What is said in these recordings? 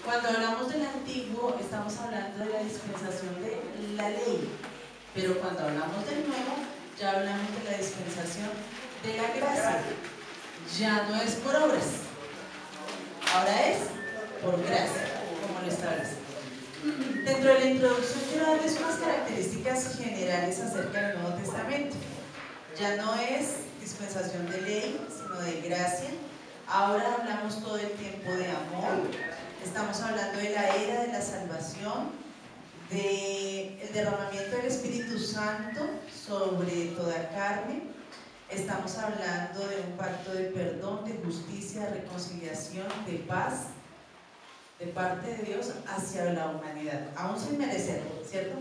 Cuando hablamos del antiguo, estamos hablando de la dispensación de la ley, pero cuando hablamos del nuevo, ya hablamos de la dispensación de la gracia. Ya no es por obras, ahora es por gracia, como lo establece. Dentro de la introducción quiero darles unas características generales acerca del Nuevo Testamento. Ya no es dispensación de ley, sino de gracia. Ahora hablamos todo el tiempo de amor. Estamos hablando de la era de la salvación, del derramamiento del Espíritu Santo sobre toda carne. Estamos hablando de un pacto de perdón, de justicia, de reconciliación, de paz de parte de Dios hacia la humanidad, aún sin merecerlo, ¿cierto?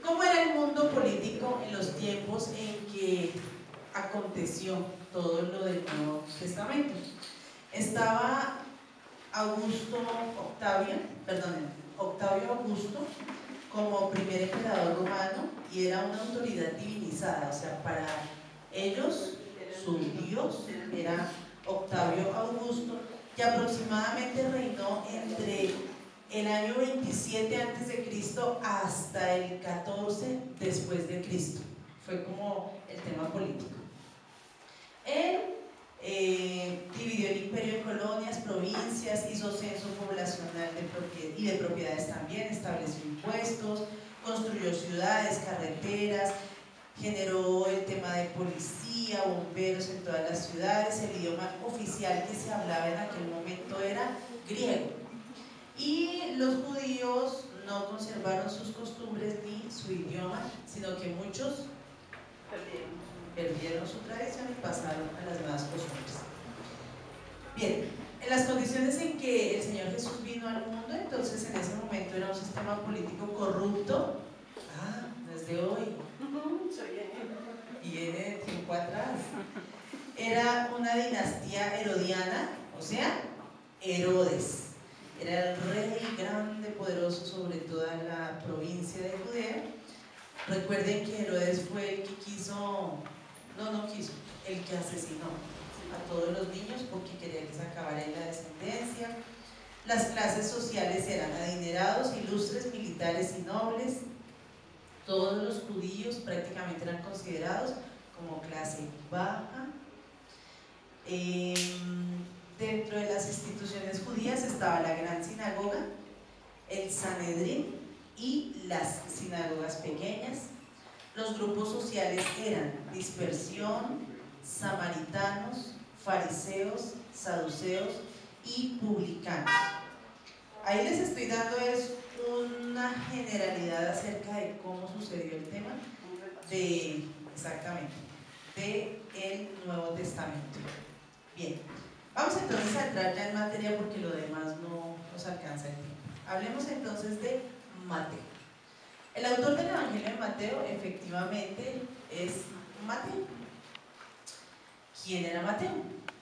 ¿Cómo era el mundo político en los tiempos en que aconteció todo lo del Nuevo Testamento? Estaba Octavio Augusto como primer emperador romano, y era una autoridad divinizada, o sea, para ellos su Dios era Octavio Augusto, que aproximadamente reinó entre el año 27 a.C. hasta el 14 después de Cristo. Fue como el tema político. Él dividió el imperio en colonias, provincias, hizo censo poblacional y de propiedades también, estableció impuestos, construyó ciudades, carreteras, generó el tema de policía, bomberos en todas las ciudades. El idioma oficial que se hablaba en aquel momento era griego, y los judíos no conservaron sus costumbres ni su idioma, sino que muchos perdieron su tradición y pasaron a las nuevas costumbres. Bien, en las condiciones en que el Señor Jesús vino al mundo, entonces en ese momento era un sistema político corrupto. Desde hoy y viene de tiempo atrás. Era una dinastía herodiana, o sea, Herodes era el rey grande, poderoso sobre toda la provincia de Judea. Recuerden que Herodes fue el que el que asesinó a todos los niños porque quería que se acabara la descendencia. Las clases sociales eran adinerados, ilustres, militares y nobles. Todos los judíos prácticamente eran considerados como clase baja. Dentro de las instituciones judías estaba la gran sinagoga, el Sanedrín y las sinagogas pequeñas. Los grupos sociales eran dispersión, samaritanos, fariseos, saduceos y publicanos. Ahí les estoy dando una generalidad acerca de cómo sucedió el tema del Nuevo Testamento. Bien, vamos entonces a entrar ya en materia porque lo demás no nos alcanza el tiempo. Hablemos entonces de Mateo. El autor del Evangelio de Mateo efectivamente es Mateo. ¿Quién era Mateo?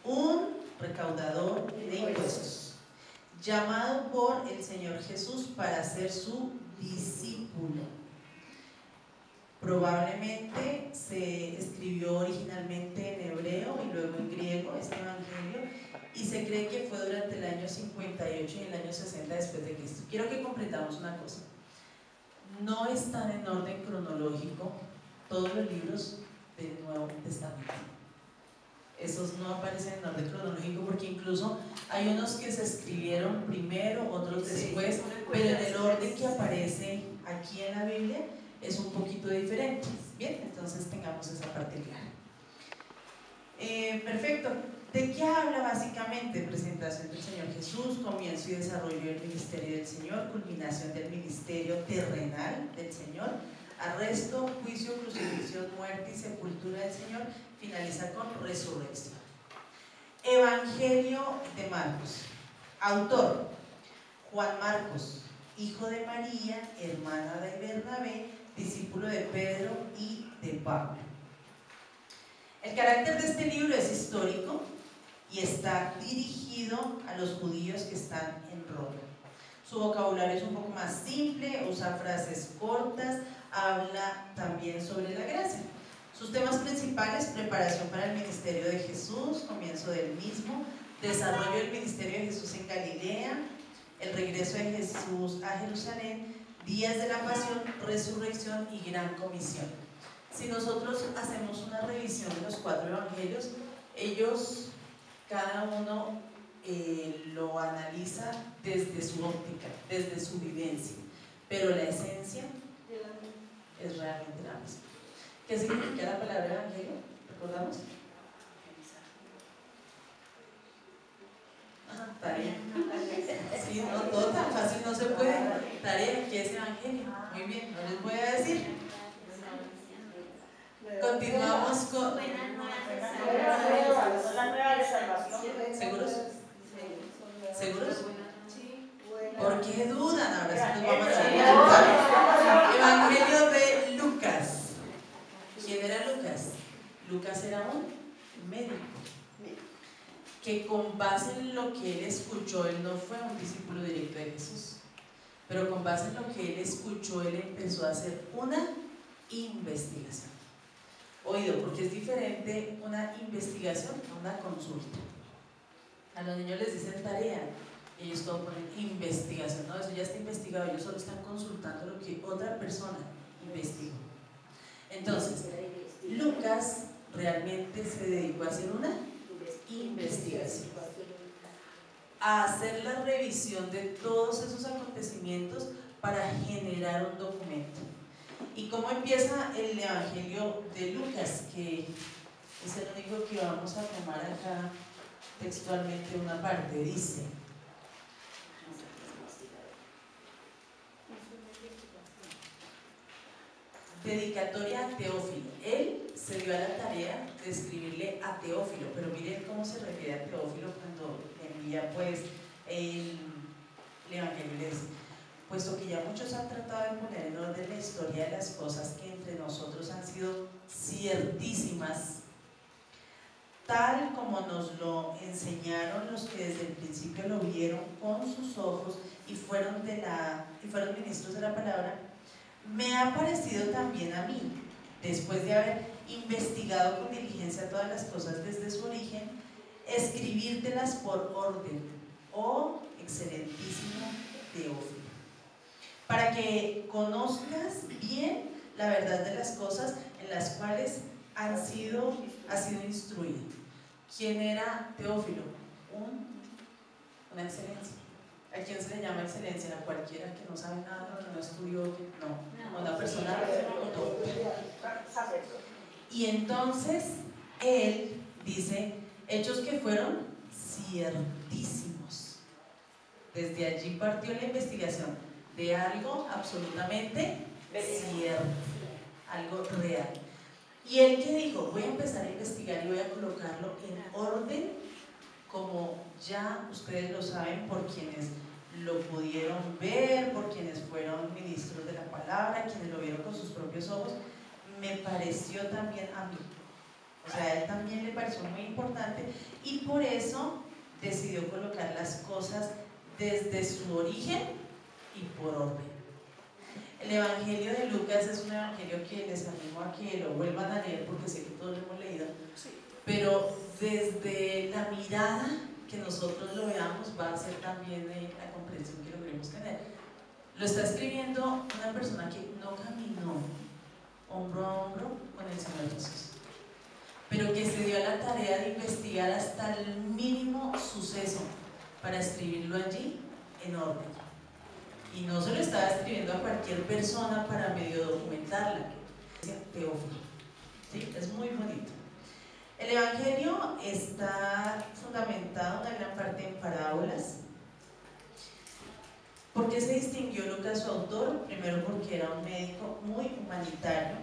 Un recaudador de impuestos, llamado por el Señor Jesús para ser su discípulo. Probablemente se escribió originalmente en hebreo y luego en griego este evangelio, y se cree que fue durante el año 58 y el año 60 después de Cristo. Quiero que comprendamos una cosa: no están en orden cronológico todos los libros del Nuevo Testamento. Esos no aparecen en orden cronológico porque incluso hay unos que se escribieron primero, otros después, pero en el orden que aparece aquí en la Biblia es un poquito diferente. Bien, entonces tengamos esa parte clara. Perfecto. ¿De qué habla básicamente? Presentación del Señor Jesús, comienzo y desarrollo del ministerio del Señor, culminación del ministerio terrenal del Señor, arresto, juicio, crucifixión, muerte y sepultura del Señor, finaliza con resurrección. Evangelio de Marcos. Autor: Juan Marcos, hijo de María, hermana de Bernabé, discípulo de Pedro y de Pablo. El carácter de este libro es histórico y está dirigido a los judíos que están en Roma. Su vocabulario es un poco más simple, usa frases cortas, habla también sobre la gracia. Sus temas principales: preparación para el ministerio de Jesús, comienzo del mismo, desarrollo del ministerio de Jesús en Galilea, el regreso de Jesús a Jerusalén, días de la pasión, resurrección y gran comisión. Si nosotros hacemos una revisión de los 4 evangelios, ellos, cada uno lo analiza desde su óptica, desde su vivencia, pero la esencia es realmente la misma. ¿Qué significa la palabra evangelio? ¿Recordamos? Tarea. Sí, no, todo tan fácil no se puede. Tarea, ¿qué es evangelio? Muy bien, no les voy a decir. Continuamos con. ¿Seguros? ¿Seguros? ¿Por qué dudan? Ahora sí nos vamos a Evangelio de Lucas. ¿Quién era Lucas? Lucas era un médico que, con base en lo que él escuchó, él no fue un discípulo directo de Jesús, pero con base en lo que él escuchó, él empezó a hacer una investigación. Oído, porque es diferente una investigación a una consulta. A los niños les dicen tarea y ellos todo ponen investigación. No, eso ya está investigado, ellos solo están consultando lo que otra persona investigó. Entonces, Lucas realmente se dedicó a hacer una investigación, a hacer la revisión de todos esos acontecimientos para generar un documento. ¿Y cómo empieza el Evangelio de Lucas? Que es el único que vamos a tomar acá textualmente una parte. Dice: dedicatoria a Teófilo. Él se dio a la tarea de escribirle a Teófilo, pero miren cómo se refiere a Teófilo cuando envía pues el Evangelio. Le dice: puesto que ya muchos han tratado de poner en orden la historia de las cosas que entre nosotros han sido ciertísimas, tal como nos lo enseñaron los que desde el principio lo vieron con sus ojos y fueron ministros de la palabra, me ha parecido también a mí, después de haber investigado con diligencia todas las cosas desde su origen, escribírtelas por orden, oh excelentísimo Teófilo, para que conozcas bien la verdad de las cosas en las cuales has sido instruido. ¿Quién era Teófilo? Una excelencia. ¿A quién se le llama excelencia? A cualquiera que no sabe nada, que no estudió, no, una persona docta. Y entonces él dice hechos que fueron ciertísimos. Desde allí partió la investigación de algo absolutamente cierto, algo real. Y él que dijo: voy a empezar a investigar y voy a colocarlo en orden, como ya ustedes lo saben por quienes lo pudieron ver, por quienes fueron ministros de la palabra, quienes lo vieron con sus propios ojos. Me pareció también a mí, o sea, a él también le pareció muy importante, y por eso decidió colocar las cosas desde su origen y por orden. El Evangelio de Lucas es un evangelio que les animo a que lo vuelvan a leer, porque sé que todos lo hemos leído, pero desde la mirada que nosotros lo veamos va a ser también la comprensión que logremos tener. Lo está escribiendo una persona que no caminó hombro a hombro con el Señor Jesús, pero que se dio a la tarea de investigar hasta el mínimo suceso para escribirlo allí en orden. Y no se lo estaba escribiendo a cualquier persona para medio documentarla, Teófilo. ¿Sí? Es muy bonito. El Evangelio está fundamentado en una gran parte en parábolas. ¿Por qué se distinguió Lucas, su autor? Primero, porque era un médico muy humanitario.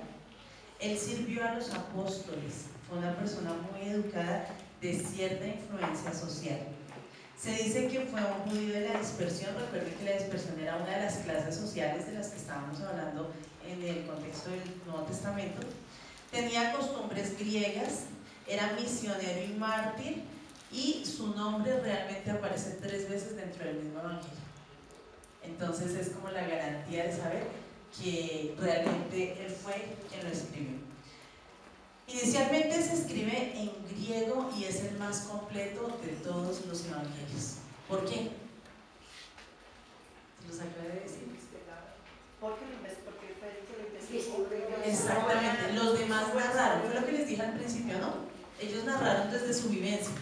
Él sirvió a los apóstoles, fue una persona muy educada, de cierta influencia social. Se dice que fue un judío de la dispersión. Recuerden que la dispersión era una de las clases sociales de las que estábamos hablando en el contexto del Nuevo Testamento. Tenía costumbres griegas, era misionero y mártir, y su nombre realmente aparece 3 veces dentro del mismo evangelio. Entonces es como la garantía de saber que realmente él fue quien lo escribió. Inicialmente se escribe en griego y es el más completo de todos los evangelios. ¿Por qué? su vivencia.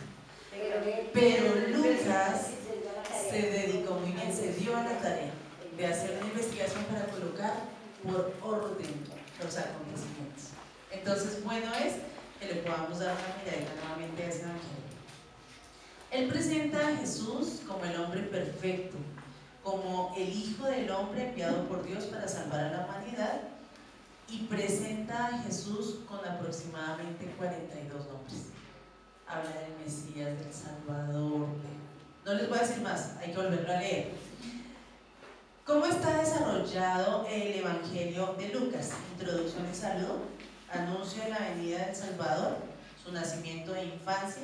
Pero Lucas se dedicó muy bien, se dio a la tarea de hacer una investigación para colocar por orden los acontecimientos. Entonces, bueno es que le podamos dar una miradita nuevamente a ese evangelio. Él presenta a Jesús como el hombre perfecto, como el Hijo del Hombre enviado por Dios para salvar a la humanidad, y presenta a Jesús con aproximadamente 42 nombres. Habla del Mesías, del Salvador, no les voy a decir más, hay que volverlo a leer. ¿Cómo está desarrollado el Evangelio de Lucas? Introducción y saludo, anuncio de la venida del Salvador, su nacimiento e infancia,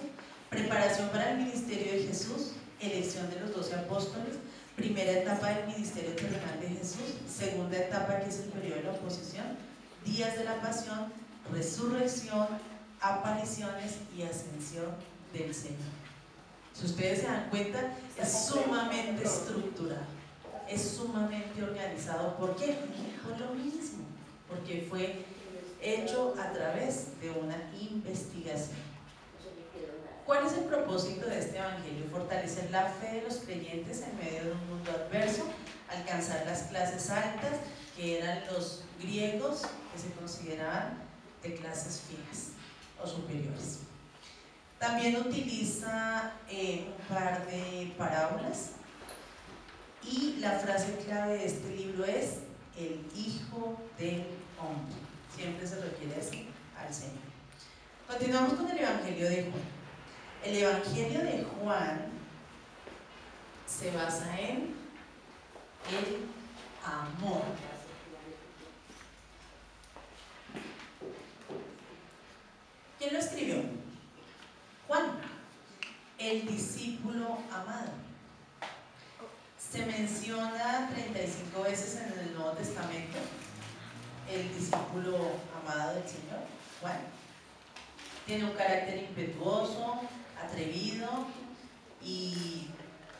preparación para el ministerio de Jesús, elección de los 12 apóstoles, primera etapa del ministerio terrenal de Jesús, segunda etapa que es el periodo de la oposición, días de la pasión, resurrección, apariciones y ascensión del Señor. Si ustedes se dan cuenta, es sumamente estructurado, es sumamente organizado. ¿Por qué? Por lo mismo, porque fue hecho a través de una investigación. ¿Cuál es el propósito de este evangelio? Fortalecer la fe de los creyentes en medio de un mundo adverso, alcanzar las clases altas, que eran los griegos, que se consideraban de clases fijas o superiores. También utiliza un par de parábolas, y la frase clave de este libro es el Hijo del Hombre. Siempre se refiere así al Señor. Continuamos con el Evangelio de Juan. El Evangelio de Juan se basa en el amor. ¿Quién lo escribió? Juan, el discípulo amado. Se menciona 35 veces en el Nuevo Testamento el discípulo amado del Señor, Juan. Tiene un carácter impetuoso, atrevido, y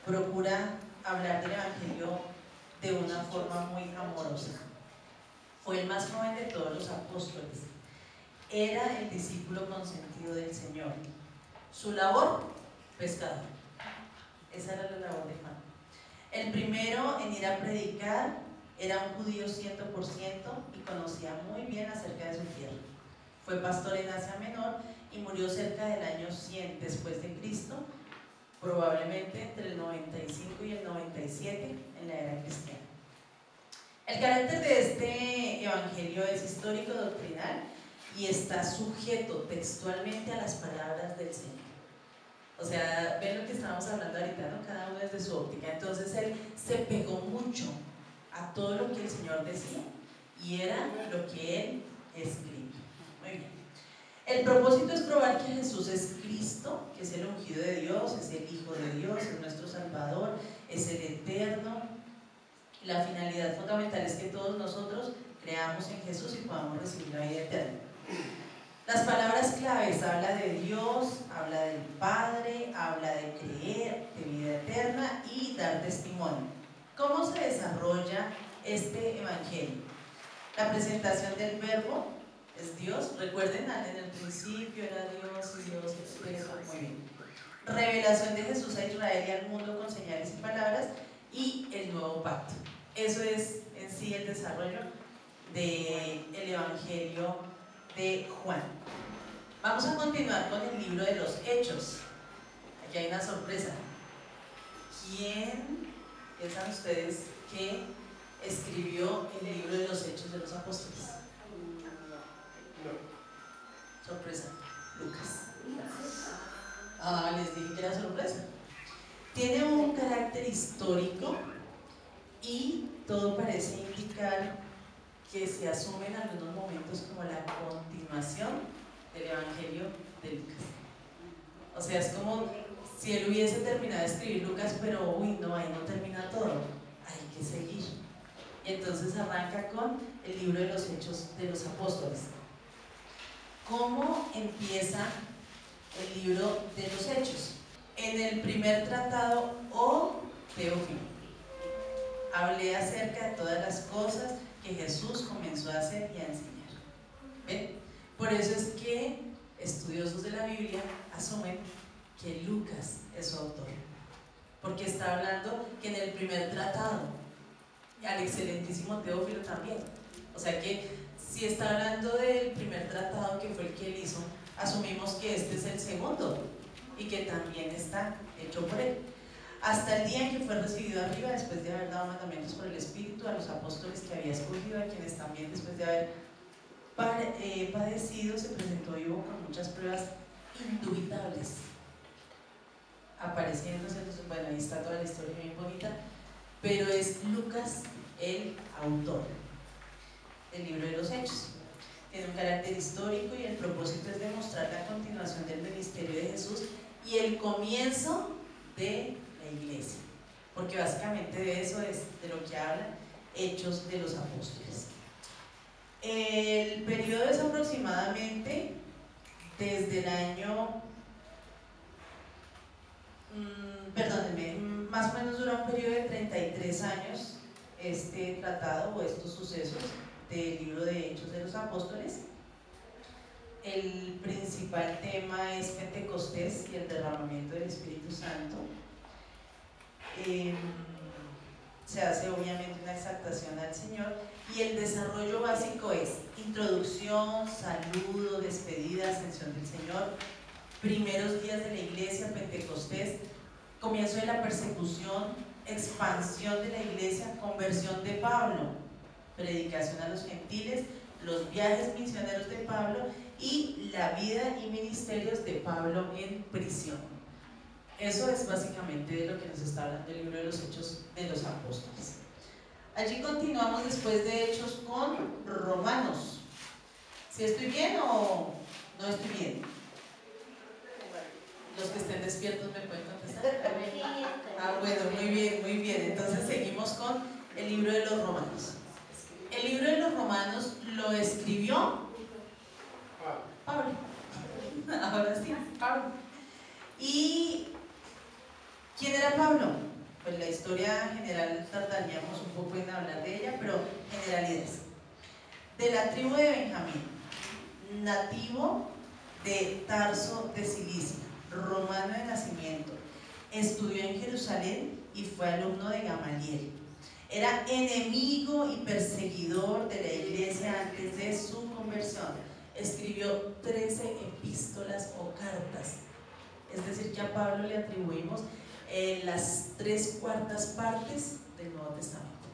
procura hablar del Evangelio de una forma muy amorosa. Fue el más joven de todos los apóstoles. Era el discípulo consentido del Señor. Su labor, pescador. Esa era la labor de Juan. El primero en ir a predicar, era un judío 100% y conocía muy bien acerca de su tierra. Fue pastor en Asia Menor y murió cerca del año 100 después de Cristo, probablemente entre el 95 y el 97 en la era cristiana. El carácter de este evangelio es histórico, doctrinal, y está sujeto textualmente a las palabras del Señor. O sea, ven lo que estábamos hablando ahorita, ¿no? Cada uno desde su óptica. Entonces él se pegó mucho a todo lo que el Señor decía, y era lo que él escribió. Muy bien. El propósito es probar que Jesús es Cristo, que es el ungido de Dios, es el Hijo de Dios, es nuestro Salvador, es el Eterno. La finalidad fundamental es que todos nosotros creamos en Jesús y podamos recibir la vida eterna. Las palabras claves: habla de Dios, habla del Padre, habla de creer, de vida eterna y dar testimonio. ¿Cómo se desarrolla este evangelio? La presentación del verbo es Dios. Recuerden, en el principio era Dios y Dios expreso. Muy bien. Revelación de Jesús a Israel y al mundo con señales y palabras, y el nuevo pacto. Eso es en sí el desarrollo del evangelio de Juan. Vamos a continuar con el libro de los Hechos. Aquí hay una sorpresa. ¿Quién piensan ustedes que escribió el libro de los Hechos de los Apóstoles? Sorpresa, Lucas. Les dije que era sorpresa. Tiene un carácter histórico y todo parece indicar que se asume en algunos momentos como la continuación del Evangelio de Lucas. O sea, es como si él hubiese terminado de escribir Lucas, pero uy, no, ahí no termina todo, hay que seguir. Y entonces arranca con el libro de los Hechos de los Apóstoles. ¿Cómo empieza el libro de los Hechos? En el primer tratado, Teófilo, hablé acerca de todas las cosas que Jesús comenzó a hacer y a enseñar. ¿Ven? Por eso es que estudiosos de la Biblia asumen que Lucas es su autor, porque está hablando que en el primer tratado, al excelentísimo Teófilo también, o sea que si está hablando del primer tratado que fue el que él hizo, asumimos que este es el segundo y que también está hecho por él. Hasta el día en que fue recibido arriba, después de haber dado mandamientos por el Espíritu a los apóstoles que había escogido, a quienes también después de haber padecido se presentó vivo con muchas pruebas indubitables, apareciéndose, bueno, ahí está toda la historia bien bonita, pero es Lucas el autor del libro de los Hechos. Tiene un carácter histórico y el propósito es demostrar la continuación del ministerio de Jesús y el comienzo de la iglesia, porque básicamente de eso es de lo que habla Hechos de los Apóstoles. El periodo es aproximadamente desde el año, más o menos dura un periodo de 33 años este tratado o estos sucesos del libro de Hechos de los Apóstoles. El principal tema es Pentecostés y el derramamiento del Espíritu Santo. Se hace obviamente una exaltación al Señor y el desarrollo básico es introducción, saludo, despedida, ascensión del Señor, primeros días de la iglesia, Pentecostés, comienzo de la persecución, expansión de la iglesia, conversión de Pablo, predicación a los gentiles, los viajes misioneros de Pablo y la vida y ministerios de Pablo en prisión. Eso es básicamente de lo que nos está hablando el libro de los Hechos de los Apóstoles. Allí continuamos después de Hechos con Romanos. ¿Si estoy bien o no estoy bien? Los que estén despiertos me pueden contestar. Bueno, muy bien, muy bien. Entonces seguimos con el libro de los Romanos. El libro de los Romanos lo escribió Pablo. Ahora sí, Pablo. ¿Y quién era Pablo? Pues la historia general tardaríamos un poco en hablar de ella, pero generalidades. De la tribu de Benjamín, nativo de Tarso de Cilicia, romano de nacimiento, estudió en Jerusalén y fue alumno de Gamaliel. Era enemigo y perseguidor de la iglesia antes de su conversión. Escribió 13 epístolas o cartas, es decir, que a Pablo le atribuimos las 3/4 partes del Nuevo Testamento.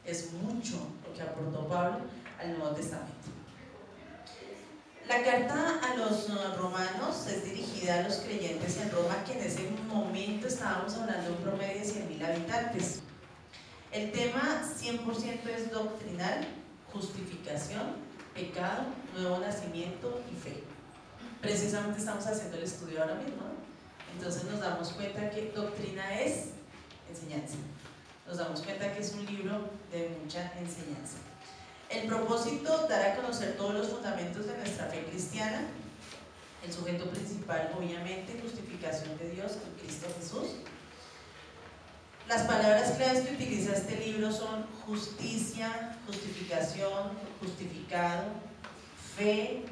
Es mucho lo que aportó Pablo al Nuevo Testamento. La carta a los romanos es dirigida a los creyentes en Roma, que en ese momento estábamos hablando de un promedio de 100.000 habitantes. El tema 100% es doctrinal, justificación, pecado, nuevo nacimiento y fe. Precisamente estamos haciendo el estudio ahora mismo, ¿no? Entonces nos damos cuenta que doctrina es enseñanza. Nos damos cuenta que es un libro de mucha enseñanza. El propósito, dar a conocer todos los fundamentos de nuestra fe cristiana. El sujeto principal, obviamente, justificación de Dios en Cristo Jesús. Las palabras claves que utiliza este libro son justicia, justificación, justificado, fe,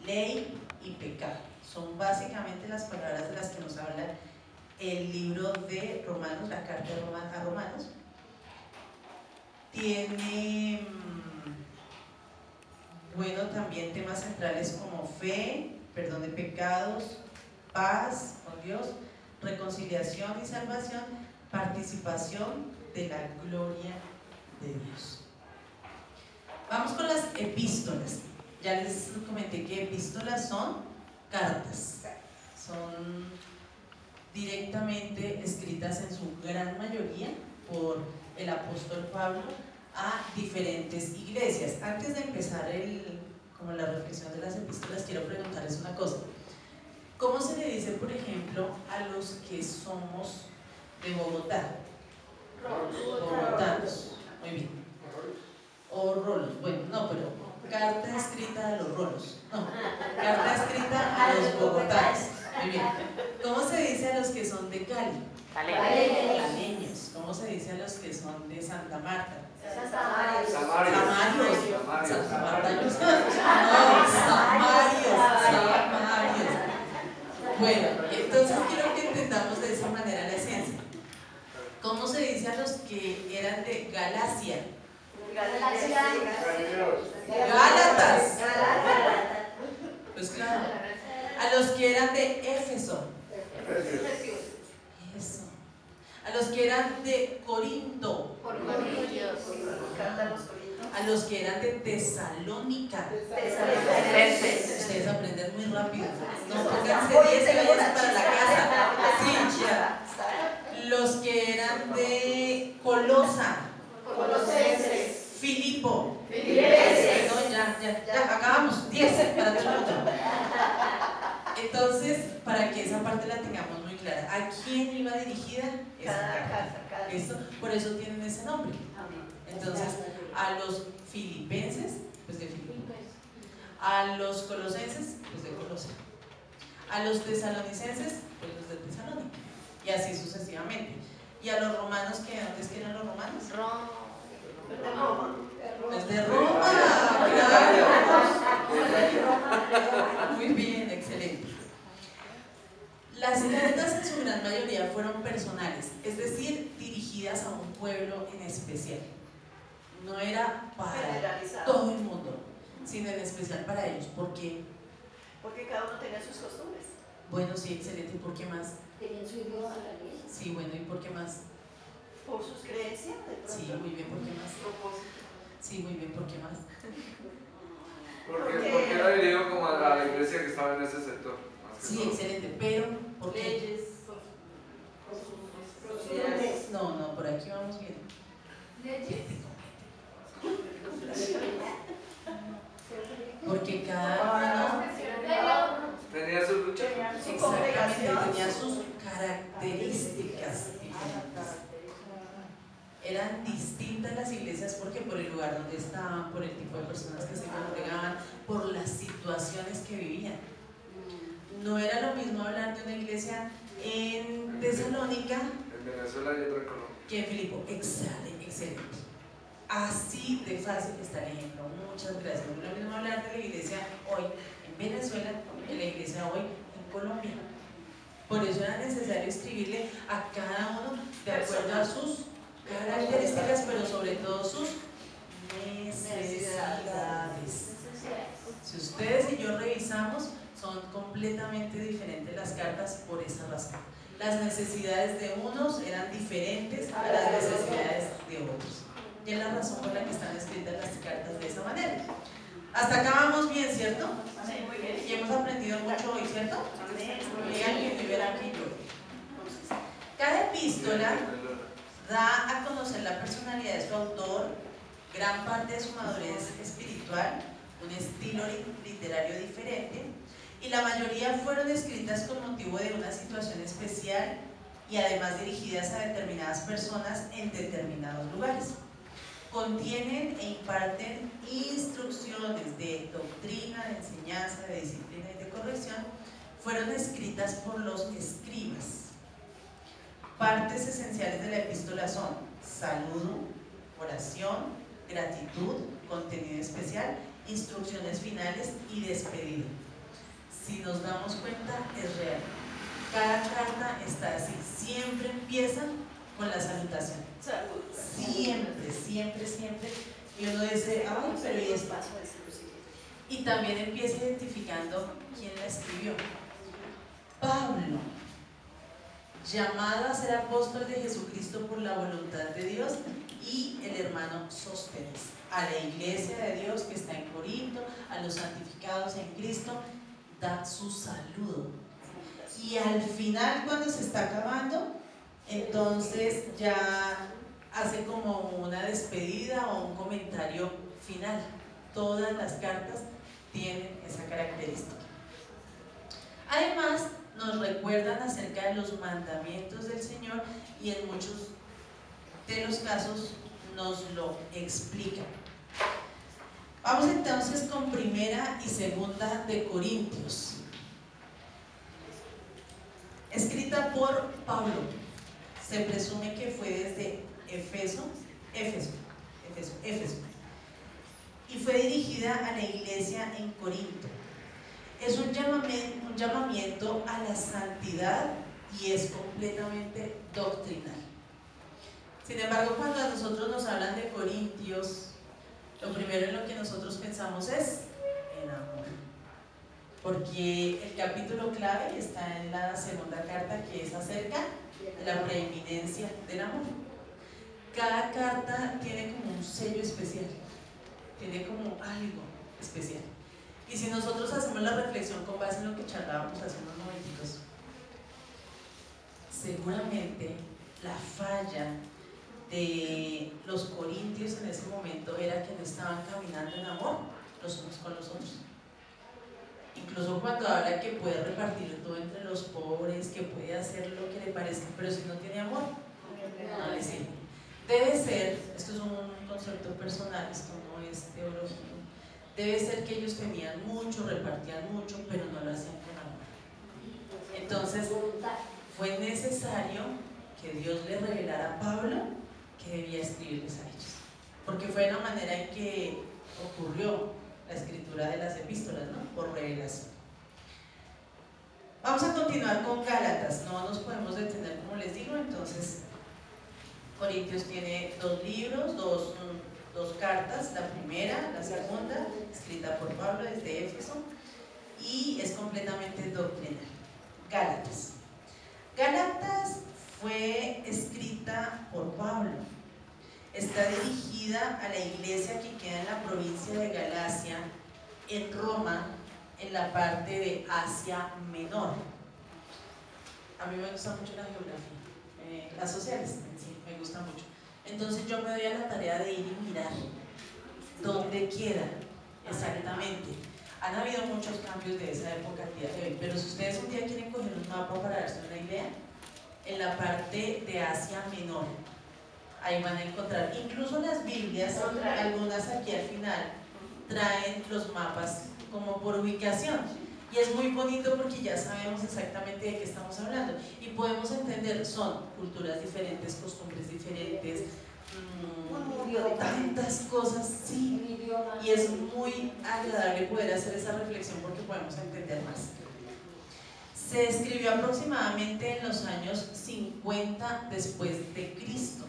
ley y pecado. Son básicamente las palabras de las que nos habla el libro de Romanos, la carta a Romanos. Tiene, bueno, también temas centrales como fe, perdón de pecados, paz con Dios, reconciliación y salvación, participación de la gloria de Dios. Vamos con las epístolas. Ya les comenté que epístolas son cartas, son directamente escritas en su gran mayoría por el apóstol Pablo a diferentes iglesias. Antes de empezar como la reflexión de las epístolas, quiero preguntarles una cosa. ¿Cómo se le dice, por ejemplo, a los que somos de Bogotá? Bogotanos. Muy bien. O rolos. Bueno, no, pero carta escrita a los rolos. No, carta escrita a los bogotanos. Muy bien. ¿Cómo se dice a los que son de Cali? Caleños. ¿Cómo se dice a los que son de Santa Marta? Samarios. Bueno, entonces quiero que entendamos de esa manera la esencia. ¿Cómo se dice a los que eran de Galacia? Gálatas. Pues claro. A los que eran de Éfeso. Eso. A los que eran de Corinto. A los que eran de Tesalónica. Ustedes aprenden muy rápido. No, pónganse 10 y váyanse para la casa. Sí, ya. Los que eran de Colosa. Filipo. No, ya, acabamos. 10 para todo el mundo. Entonces, para que esa parte la tengamos muy clara, ¿a quién iba dirigida esa carta? ¿Listo? Por eso tienen ese nombre. Entonces, a los filipenses, pues de Filipo. A los colosenses, pues de Colosa. A los tesalonicenses, pues los de Tesalónica. Y así sucesivamente. Y a los romanos, ¿dónde eran los romanos? Pues de Roma, claro. Muy bien, excelente. Las cartas en su gran mayoría fueron personales, es decir, dirigidas a un pueblo en especial. No era para todo el mundo, sino en especial para ellos. ¿Por qué? Porque cada uno tenía sus costumbres. Bueno, sí, excelente. ¿Y por qué más? Tenían su idioma, la ley. Sí, bueno, ¿y por qué más? Por sus creencias. Sí, muy bien, ¿por qué más? Sí, muy bien, ¿por qué más? Porque era dirigido como a la iglesia que estaba en ese sector. Sí, excelente, pero ¿por qué? Leyes. No, por aquí vamos bien. Porque cada uno tenía sus luchas. exactamente tenía sus características diferentes. Eran distintas las iglesias porque por el lugar donde estaban, por el tipo de personas que se congregaban, por las situaciones que vivían. No era lo mismo hablar de una iglesia en Tesalónica, En Venezuela y otra en Colombia, que en Filipo. Excelente. Así de fácil está el ejemplo. Muchas gracias. No es lo mismo hablar de la iglesia hoy en Venezuela que la iglesia hoy en Colombia. Por eso era necesario escribirle a cada uno de acuerdo a sus características, pero sobre todo sus necesidades. Si ustedes y yo revisamos, son completamente diferentes las cartas por esa razón. Las necesidades de unos eran diferentes a las necesidades de otros. Y es la razón por la que están escritas las cartas de esa manera. Hasta acá vamos bien, ¿cierto? Muy bien. Y hemos aprendido mucho hoy, ¿cierto? Lean y verán que yo. Cada epístola da a conocer la personalidad de su autor, gran parte de su madurez espiritual, un estilo literario diferente, y la mayoría fueron escritas con motivo de una situación especial y además dirigidas a determinadas personas en determinados lugares. Contienen e imparten instrucciones de doctrina, de enseñanza, de disciplina y de corrección. Fueron escritas por los escribas. Partes esenciales de la epístola son saludo, oración, gratitud, contenido especial, instrucciones finales y despedida. Si nos damos cuenta, es real. Cada carta está así, siempre empiezan con la salutación. Siempre. Y uno dice, ay, pero ¿y esto? Y también empieza identificando quién la escribió. Pablo, llamado a ser apóstol de Jesucristo por la voluntad de Dios, y el hermano Sóstenes, a la iglesia de Dios que está en Corinto, a los santificados en Cristo, da su saludo. Y al final, cuando se está acabando, entonces ya hace como una despedida o un comentario final. Todas las cartas tienen esa característica. Además, nos recuerdan acerca de los mandamientos del Señor y en muchos de los casos nos lo explican. Vamos entonces con Primera y Segunda de Corintios, escrita por Pablo. Se presume que fue desde Éfeso, y fue dirigida a la iglesia en Corinto. Es un llamamiento a la santidad y es completamente doctrinal. Sin embargo, cuando a nosotros nos hablan de Corintios, lo primero en lo que nosotros pensamos es en amor. Porque el capítulo clave está en la segunda carta, que es acerca de la preeminencia del amor. Cada carta tiene como un sello especial, tiene como algo especial. Y si nosotros hacemos la reflexión con base en lo que charlábamos hace unos momentitos, seguramente la falla de los corintios en ese momento era que no estaban caminando en amor los unos con los otros. Incluso cuando habla que puede repartir todo entre los pobres, que puede hacer lo que le parezca, pero si no tiene amor, no le sirve. Debe ser, esto es un concepto personal, esto no es teología, debe ser que ellos tenían mucho, repartían mucho, pero no lo hacían con amor. Entonces, fue necesario que Dios le revelara a Pablo que debía escribirles a ellos, porque fue la manera en que ocurrió la escritura de las epístolas, ¿no? Por revelación. Vamos a continuar con Gálatas, no nos podemos detener como les digo. Entonces, Corintios tiene dos libros, dos cartas, la primera, la segunda, escrita por Pablo desde Éfeso, y es completamente doctrinal. Gálatas. Gálatas fue escrita por Pablo. Está dirigida a la iglesia que queda en la provincia de Galacia, en Roma, en la parte de Asia Menor. A mí me gusta mucho la geografía, las sociales, sí, me gusta mucho. Entonces yo me doy a la tarea de ir y mirar dónde queda exactamente. Han habido muchos cambios de esa época al día de hoy, pero si ustedes un día quieren coger un mapa para darse una idea, en la parte de Asia Menor, ahí van a encontrar, incluso las Biblias, algunas aquí al final, traen los mapas como por ubicación. Y es muy bonito porque ya sabemos exactamente de qué estamos hablando. Y podemos entender, son culturas diferentes, costumbres diferentes, tantas cosas, sí. Y es muy agradable poder hacer esa reflexión porque podemos entender más. Se escribió aproximadamente en los años 50 después de Cristo.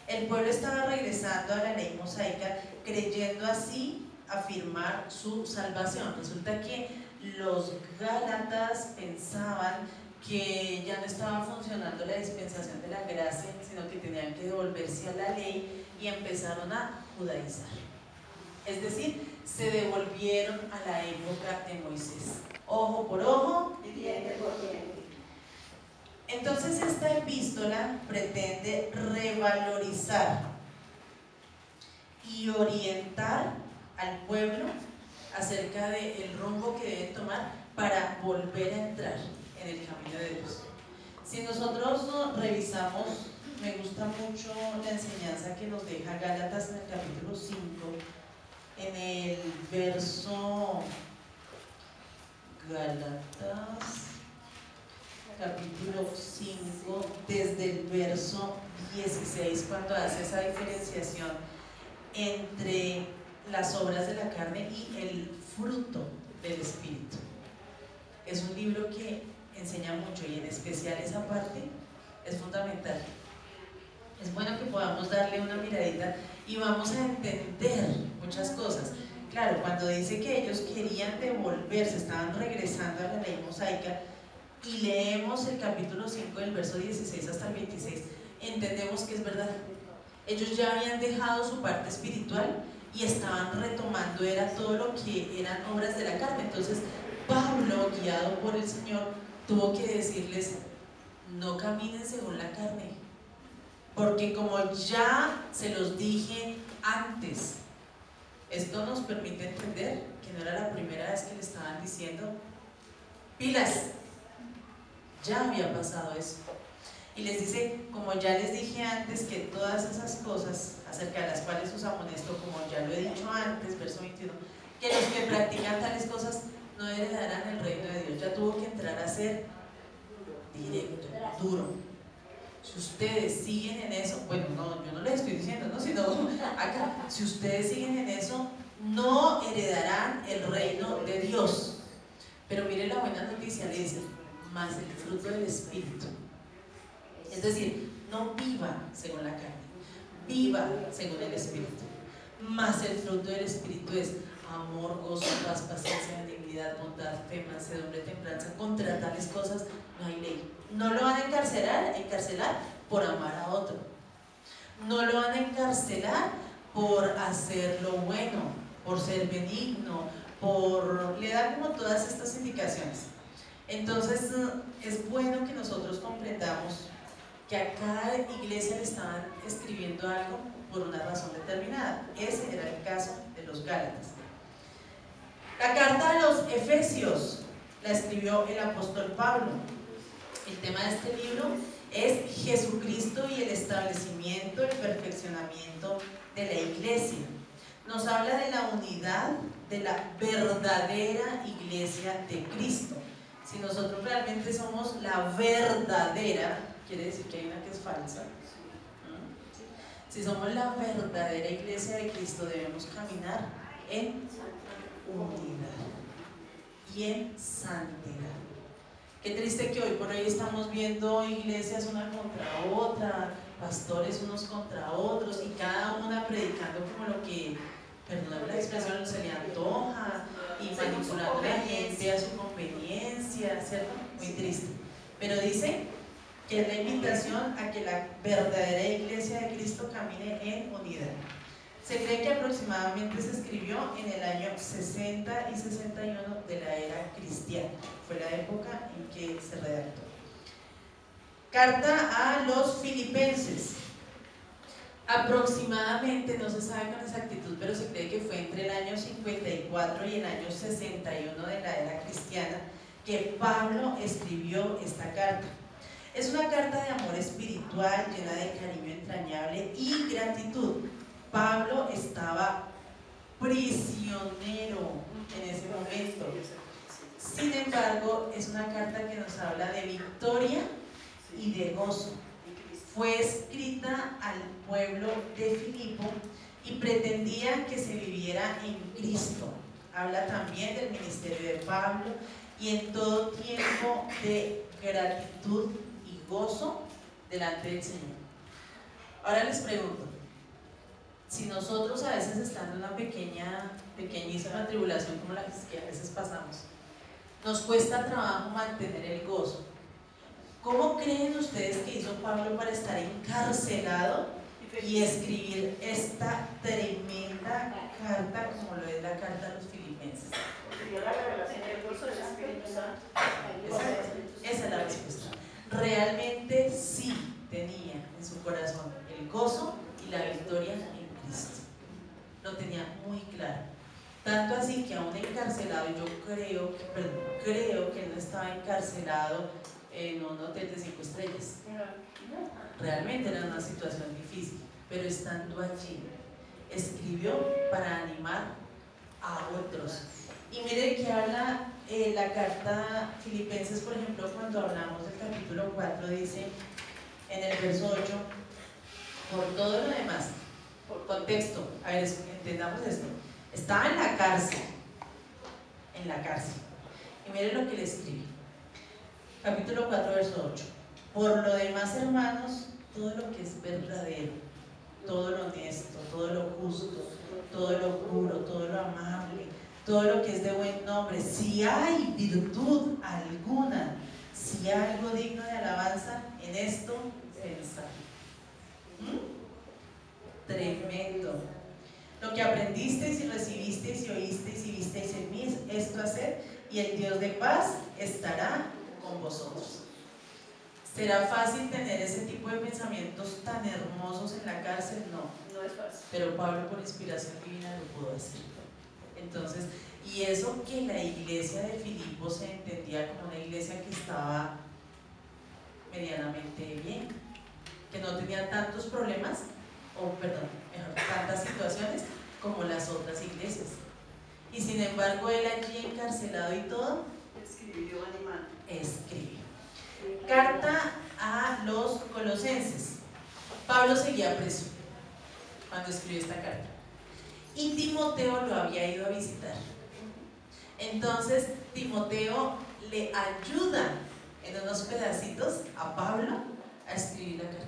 El pueblo estaba regresando a la ley mosaica, creyendo así afirmar su salvación. Resulta que los gálatas pensaban que ya no estaba funcionando la dispensación de la gracia, sino que tenían que devolverse a la ley y empezaron a judaizar. Es decir, se devolvieron a la época de Moisés. Ojo por ojo y diente por diente. Entonces esta epístola pretende revalorizar y orientar al pueblo acerca del rumbo que deben tomar para volver a entrar en el camino de Dios. Si nosotros revisamos, me gusta mucho la enseñanza que nos deja Gálatas en el capítulo 5, en el verso Gálatas capítulo 5, desde el verso 16, cuando hace esa diferenciación entre las obras de la carne y el fruto del Espíritu. Es un libro que enseña mucho y en especial esa parte es fundamental. Es bueno que podamos darle una miradita y vamos a entender muchas cosas. Claro, cuando dice que ellos querían devolverse, estaban regresando a la ley mosaica, y leemos el capítulo 5 del verso 16 hasta el 26, entendemos que es verdad. Ellos ya habían dejado su parte espiritual y estaban retomando, era todo lo que eran obras de la carne. Entonces Pablo, guiado por el Señor, tuvo que decirles: no caminen según la carne, porque como ya se los dije antes, esto nos permite entender que no era la primera vez que le estaban diciendo: pilas, ya había pasado eso. Y les dice: como ya les dije antes, que todas esas cosas acerca de las cuales os amonesto, como ya lo he dicho antes, verso 21, que los que practican tales cosas no heredarán el reino de Dios. Ya tuvo que entrar a ser directo, duro. Si ustedes siguen en eso, bueno, no, yo no les estoy diciendo, ¿no? Sino acá, si ustedes siguen en eso, no heredarán el reino de Dios. Pero mire la buena noticia, le dice, más el fruto del Espíritu. Es decir, no viva según la carne, viva según el Espíritu. Más el fruto del Espíritu es amor, gozo, paz, paciencia, benignidad, bondad, fe, mansedumbre, templanza. Contra tales cosas no hay ley. No lo van a encarcelar por amar a otro. No lo van a encarcelar por hacer lo bueno, por ser benigno, le da como todas estas indicaciones. Entonces es bueno que nosotros comprendamos que a cada iglesia le estaban escribiendo algo por una razón determinada. Ese era el caso de los Gálatas. La carta a los Efesios la escribió el apóstol Pablo. El tema de este libro es Jesucristo y el establecimiento, el perfeccionamiento de la iglesia. Nos habla de la unidad de la verdadera iglesia de Cristo. Si nosotros realmente somos la verdadera, quiere decir que hay una que es falsa. Si somos la verdadera iglesia de Cristo, debemos caminar en unidad y en santidad. Qué triste que hoy por hoy estamos viendo iglesias una contra otra, pastores unos contra otros, y cada una predicando como lo que, perdón la expresión, se le antoja, y manipulando a la gente a su conveniencia, ¿cierto? Muy triste. Pero dice que es la invitación a que la verdadera iglesia de Cristo camine en unidad. Se cree que aproximadamente se escribió en el año 60 y 61 de la era cristiana. Fue la época en que se redactó. Carta a los Filipenses. Aproximadamente, no se sabe con exactitud, pero se cree que fue entre el año 54 y el año 61 de la era cristiana que Pablo escribió esta carta. Es una carta de amor espiritual llena de cariño entrañable y gratitud. Pablo estaba prisionero en ese momento. Sin embargo, es una carta que nos habla de victoria y de gozo. Fue escrita al pueblo de Filipo y pretendía que se viviera en Cristo. Habla también del ministerio de Pablo y en todo tiempo de gratitud y gozo delante del Señor. Ahora les pregunto, si nosotros a veces estando en una pequeñísima tribulación como la que a veces pasamos, nos cuesta trabajo mantener el gozo, ¿cómo creen ustedes que hizo Pablo para estar encarcelado y escribir esta tremenda carta como lo es la carta a los Filipenses? Porque dio la revelación del gozo del Espíritu Santo. Esa es la respuesta. Realmente sí tenía en su corazón el gozo y la victoria en Cristo. Lo tenía muy claro. Tanto así que aún encarcelado, yo creo que él no estaba encarcelado en un hotel de 5 estrellas. Realmente era una situación difícil, pero estando allí, escribió para animar a otros. Y mire que habla la carta Filipenses, por ejemplo, cuando hablamos del capítulo 4, dice en el verso 8, por todo lo demás, por contexto, a ver, entendamos esto, estaba en la cárcel, y mire lo que le escribe, capítulo 4, verso 8, por lo demás, hermanos, todo lo que es verdadero, todo lo honesto, todo lo justo, todo lo puro, todo lo amable, todo lo que es de buen nombre, si hay virtud alguna, si hay algo digno de alabanza, en esto pensad. Tremendo. Lo que aprendisteis y recibisteis y oísteis y visteis en mí, esto haced, y el Dios de paz estará con vosotros. ¿Será fácil tener ese tipo de pensamientos tan hermosos en la cárcel? No. No es fácil. Pero Pablo, por inspiración divina, lo pudo decir. Entonces, y eso que la iglesia de Filipo se entendía como una iglesia que estaba medianamente bien, que no tenía tantos problemas, tantas situaciones como las otras iglesias. Y sin embargo, él allí encarcelado y todo, Escribió animando. escribió. Carta a los Colosenses. Pablo seguía preso cuando escribió esta carta y Timoteo lo había ido a visitar. Entonces Timoteo le ayuda en unos pedacitos a Pablo a escribir la carta.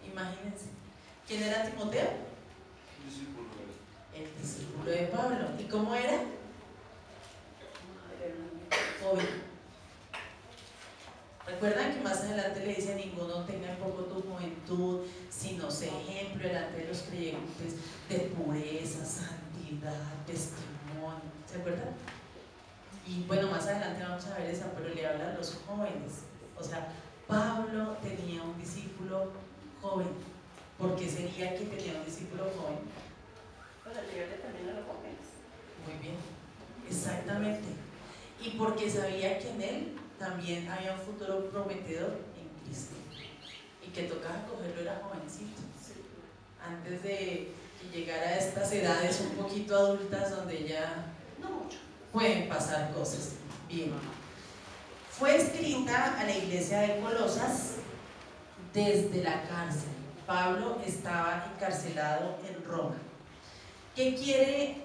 Imagínense. ¿Quién era Timoteo? Discípulo. El discípulo de Pablo. ¿Y cómo era? Joven. Recuerdan que más adelante le dice: ninguno tenga en poco tu juventud, sino sé ejemplo delante de los creyentes de pureza, santidad, testimonio. ¿Se acuerdan? Y bueno, más adelante vamos a ver esa, pero le habla a los jóvenes. O sea, Pablo tenía un discípulo joven. ¿Por qué sería que tenía un discípulo joven? Para llegarle también a los jóvenes. Muy bien, exactamente. Y porque sabía que en él también había un futuro prometedor en Cristo. Y que tocaba cogerlo, era jovencito. Antes de que llegara a estas edades un poquito adultas donde ya No mucho. pueden pasar cosas. Bien. Fue escrita a la iglesia de Colosas desde la cárcel. Pablo estaba encarcelado en Roma. ¿Qué quiere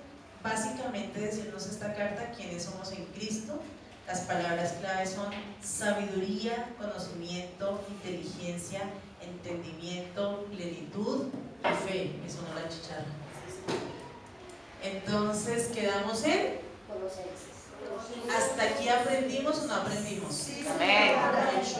básicamente decirnos esta carta? ¿Quiénes somos en Cristo? Las palabras claves son sabiduría, conocimiento, inteligencia, entendimiento, plenitud y fe. Me sonó la chicharra. Entonces, quedamos en Colosenses. ¿hasta aquí aprendimos o no aprendimos? Sí, Amén. sí.